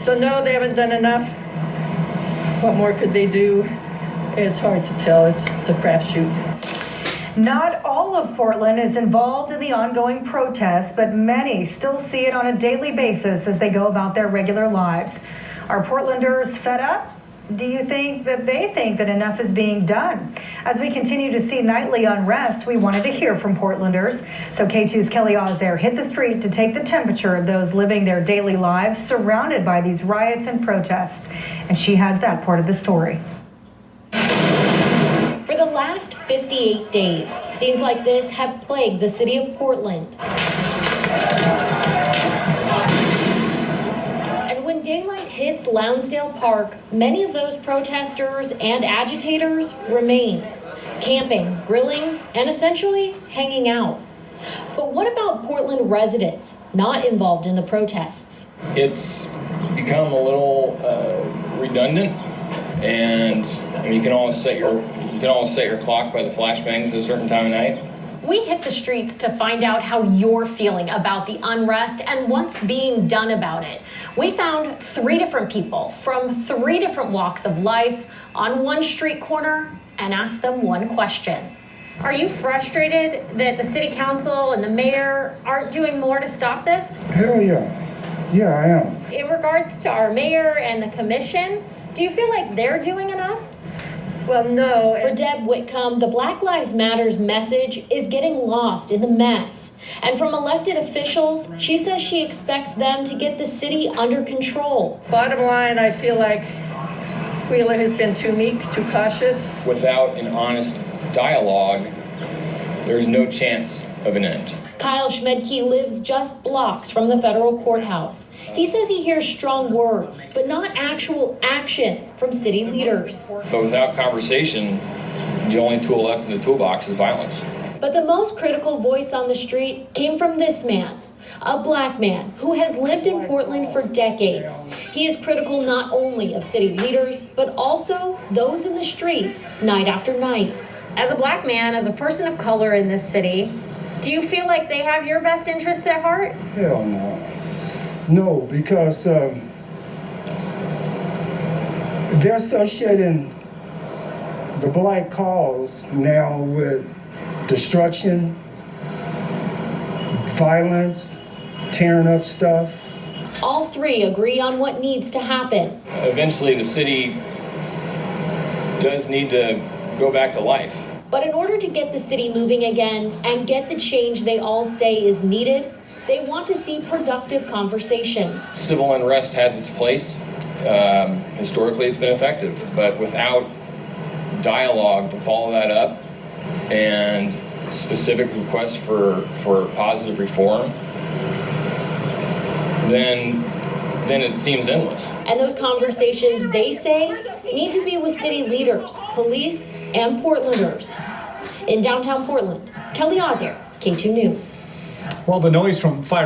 So no, they haven't done enough. What more could they do? It's hard to tell. It's a crapshoot. Not all of Portland is involved in the ongoing protests, but many still see it on a daily basis as they go about their regular lives. Are Portlanders fed up? Do you think that they think that enough is being done? As we continue to see nightly unrest, we wanted to hear from Portlanders. So K2's Kelly Ozair hit the street to take the temperature of those living their daily lives surrounded by these riots and protests. And she has that part of the story. For the last 58 days, scenes like this have plagued the city of Portland. And when daylight hits Lonsdale Park, many of those protesters and agitators remain, camping, grilling, and essentially hanging out. But what about Portland residents not involved in the protests? It's become a little redundant, and you can always set your clock by the flashbangs at a certain time of night. We hit the streets to find out how you're feeling about the unrest and what's being done about it. We found 3 different people from 3 different walks of life on one street corner and asked them one question. Are you frustrated that the city council and the mayor aren't doing more to stop this? Hell yeah. Yeah, I am. In regards to our mayor and the commission, do you feel like they're doing enough? Well, no. For Deb Whitcomb, the Black Lives Matters message is getting lost in the mess. And from elected officials, she says she expects them to get the city under control. Bottom line, I feel like Wheeler has been too meek, too cautious. Without an honest dialogue, there's no chance of an end. Kyle Schmedke lives just blocks from the federal courthouse. He says he hears strong words, but not actual action from city leaders. But without conversation, the only tool left in the toolbox is violence. But the most critical voice on the street came from this man, a black man who has lived in Portland for decades. He is critical not only of city leaders, but also those in the streets night after night. As a black man, as a person of color in this city, do you feel like they have your best interests at heart? Hell no. No, because they're associating the black cause now with destruction, violence, tearing up stuff. All 3 agree on what needs to happen. Eventually, the city does need to go back to life. But in order to get the city moving again and get the change they all say is needed, they want to see productive conversations. Civil unrest has its place. Historically, it's been effective, but without dialogue to follow that up and specific requests for positive reform, then it seems endless. And those conversations, they say, need to be with city leaders, police, and Portlanders. In downtown Portland, Kelly Ozair, K2 News. Well, the noise from fire